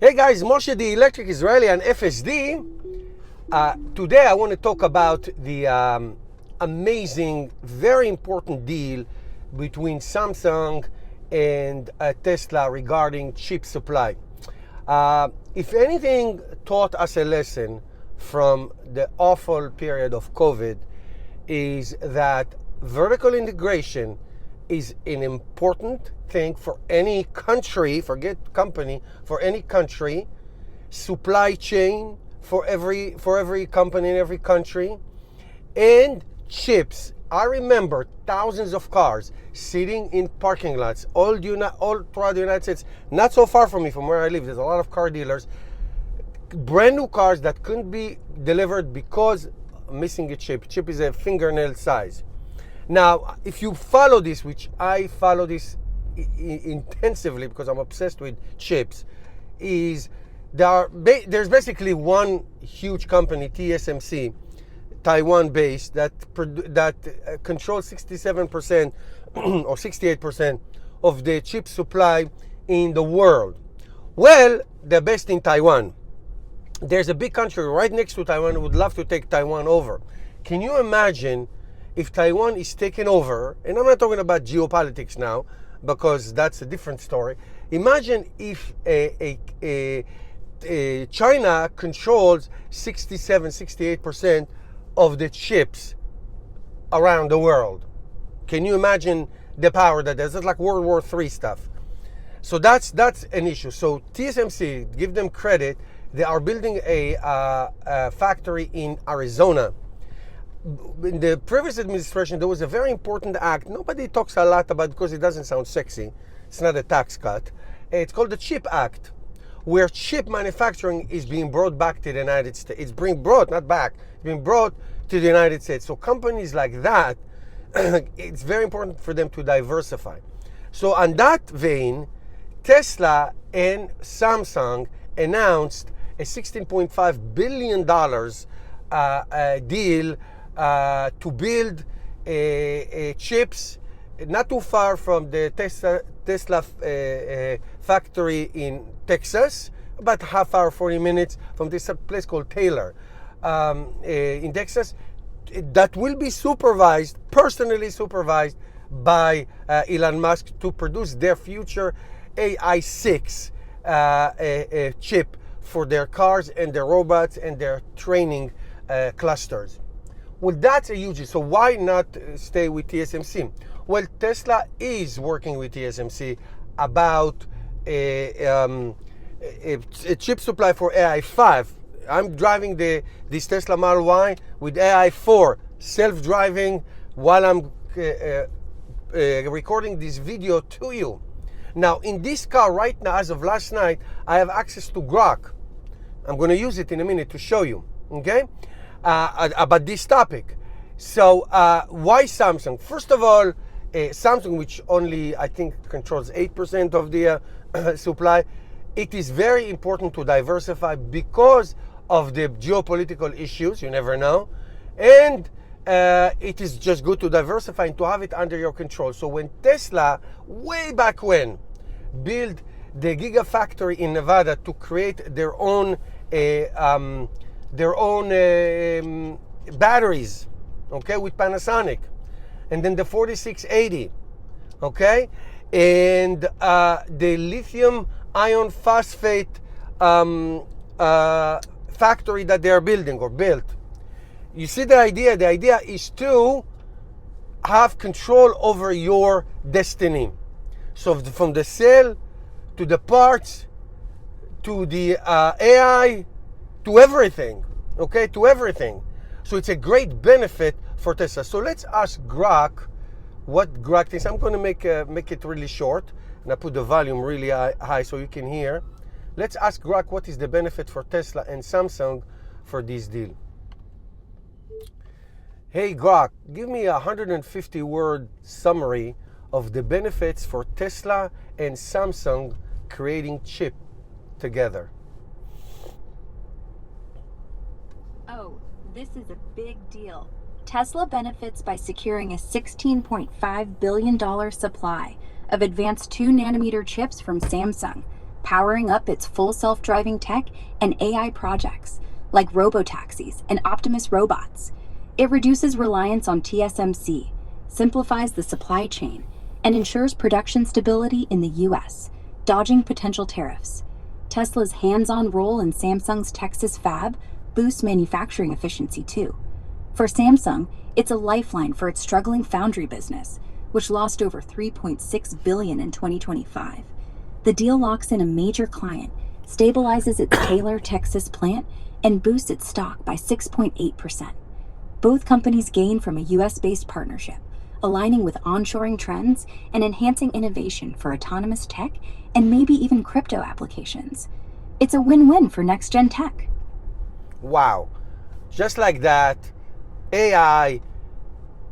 Hey guys, Moshe the Electric Israeli and FSD. Today I want to talk about the amazing, very important deal between Samsung and Tesla regarding chip supply. If anything taught us a lesson from the awful period of COVID is that vertical integration is an important thing for any country, forget company, for any country, supply chain for every company in every country, and chips. I remember thousands of cars sitting in parking lots all throughout the United States, not so far from me, from where I live. There's a lot of car dealers, brand new cars that couldn't be delivered because missing a chip. Chip is a fingernail size. Now, if you follow this, which I follow this intensively because I'm obsessed with chips, is there's basically one huge company, TSMC, Taiwan-based, that controls 67% or 68% of the chip supply in the world. Well, they're based in Taiwan. There's a big country right next to Taiwan who would love to take Taiwan over. Can you imagine if Taiwan is taken over? And I'm not talking about geopolitics now, because that's a different story. Imagine if China controls 67-68% of the chips around the world. Can you imagine the power that there's? It's like World War III stuff. So that's an issue. So TSMC, give them credit, they are building a factory in Arizona. In the previous administration, there was a very important act. Nobody talks a lot about it because it doesn't sound sexy. It's not a tax cut. It's called the CHIP Act, where chip manufacturing is being brought back to the United States. It's being brought, not back, it's being brought to the United States. So companies like that, it's very important for them to diversify. So on that vein, Tesla and Samsung announced a $16.5 billion deal to build chips not too far from the Tesla factory in Texas, about half hour, 40 minutes from this place called Taylor in Texas, that will be personally supervised by Elon Musk to produce their future AI6 chip for their cars and their robots and their training clusters. Well, that's a huge. So why not stay with TSMC? Well, Tesla is working with TSMC about a chip supply for AI5. I'm driving this Tesla Model Y with AI4 self-driving while I'm recording this video to you. Now, in this car right now, as of last night, I have access to Grok. I'm going to use it in a minute to show you, okay, about this topic. So why Samsung? First of all, Samsung, which only, I think, controls 8% of the supply, it is very important to diversify because of the geopolitical issues. You never know. And it is just good to diversify and to have it under your control. So when Tesla, way back when, built the Gigafactory in Nevada to create their own batteries, okay, with Panasonic, and then the 4680, okay, and the lithium iron phosphate factory that they are building or built. You see the idea? The idea is to have control over your destiny. So from the cell to the parts to the AI to everything, okay, to everything. So it's a great benefit for Tesla. So let's ask Grok what Grok thinks. I'm going to make it really short, and I put the volume really high so you can hear. Let's ask Grok what is the benefit for Tesla and Samsung for this deal. Hey Grok, give me a 150-word summary of the benefits for Tesla and Samsung creating chip together. Oh, this is a big deal. Tesla benefits by securing a $16.5 billion supply of advanced 2-nanometer chips from Samsung. powering up its full self-driving tech and AI projects, like robotaxis and Optimus robots. It reduces reliance on TSMC, simplifies the supply chain, and ensures production stability in the US, dodging potential tariffs. Tesla's hands-on role in Samsung's Texas fab boosts manufacturing efficiency too. For Samsung, it's a lifeline for its struggling foundry business, which lost over $3.6 billion in 2025. The deal locks in a major client, stabilizes its Taylor, Texas plant, and boosts its stock by 6.8%. Both companies gain from a US-based partnership, aligning with onshoring trends and enhancing innovation for autonomous tech and maybe even crypto applications. It's a win-win for next-gen tech. Wow. Just like that, AI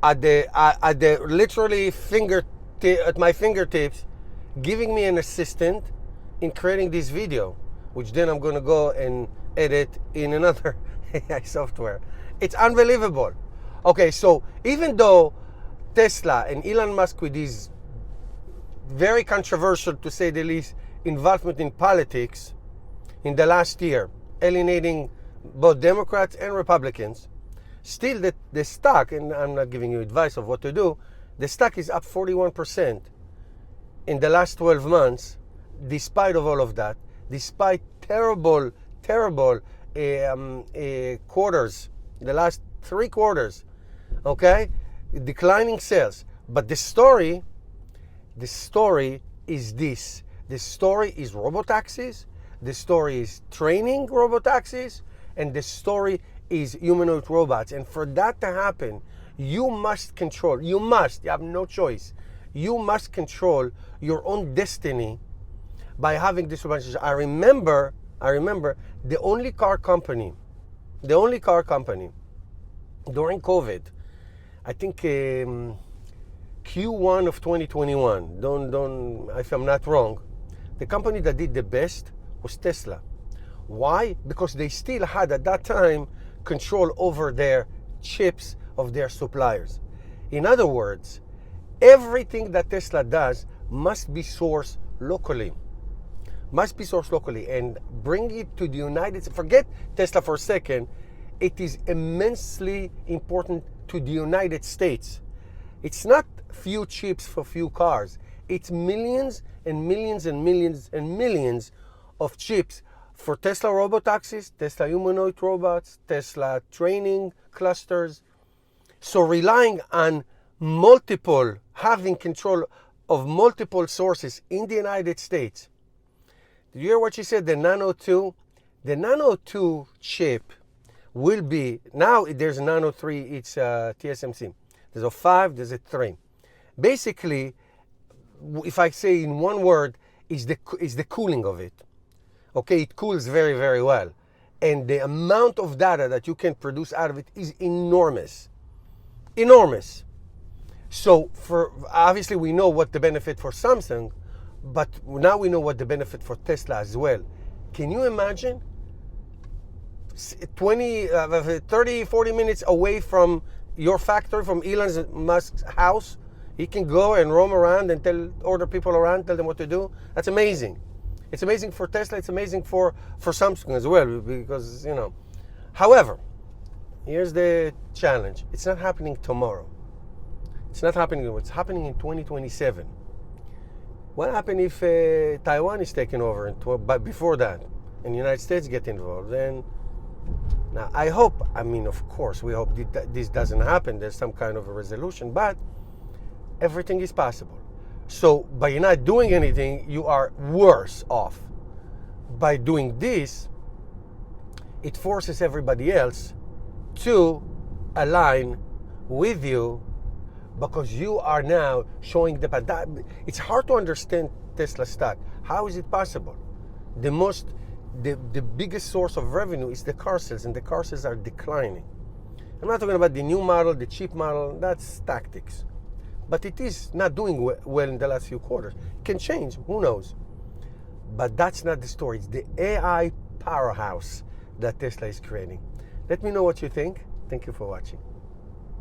at the literally at my fingertips, giving me an assistant in creating this video, which then I'm going to go and edit in another AI software. It's unbelievable. Okay, so even though Tesla and Elon Musk, with his very controversial, to say the least, involvement in politics in the last year, alienating both Democrats and Republicans, still the stock, and I'm not giving you advice of what to do, the stock is up 41% in the last 12 months, despite of all of that, despite terrible quarters, the last 3 quarters, okay, declining sales. But the story is this. The story is robotaxis, the story is training robotaxis, and the story is humanoid robots. And for that to happen, you must control, you have no choice. You must control your own destiny by having this advantage. I remember the only car company during COVID, I think Q1 of 2021, don't if I'm not wrong, the company that did the best was Tesla. Why? Because they still had at that time control over their chips of their suppliers. In other words, everything that Tesla does must be sourced locally. And bring it to the United States. Forget Tesla for a second. It is immensely important to the United States. It's not few chips for few cars. It's millions and millions and millions and millions of chips for Tesla robotaxis, Tesla humanoid robots, Tesla training clusters. So relying on having control of multiple sources in the United States. Did you hear what she said? The Nano 2? The Nano 2 chip will be, now there's a Nano 3, it's TSMC. There's a 5, there's a 3. Basically, if I say in one word, is the cooling of it. Okay, it cools very, very well. And the amount of data that you can produce out of it is enormous. Enormous. So obviously we know what the benefit for Samsung, but now we know what the benefit for Tesla as well. Can you imagine 30, 40 minutes away from your factory, from Elon Musk's house? He can go and roam around and order people around, tell them what to do. That's amazing. It's amazing for Tesla. It's amazing for Samsung as well, because, However, here's the challenge. It's not happening tomorrow. It's not happening. It's happening in 2027. What happens if Taiwan is taken over, but before that, and the United States get involved? Then, now I hope, of course, we hope this doesn't happen. There's some kind of a resolution, but everything is possible. So by not doing anything, you are worse off. By doing this, it forces everybody else to align with you, because you are now showing the path. It's hard to understand Tesla stock. How is it possible? The biggest source of revenue is the car sales, and the car sales are declining. I'm not talking about the new model, the cheap model. That's tactics. But it is not doing well in the last few quarters. It can change, who knows? But that's not the story. It's the AI powerhouse that Tesla is creating. Let me know what you think. Thank you for watching.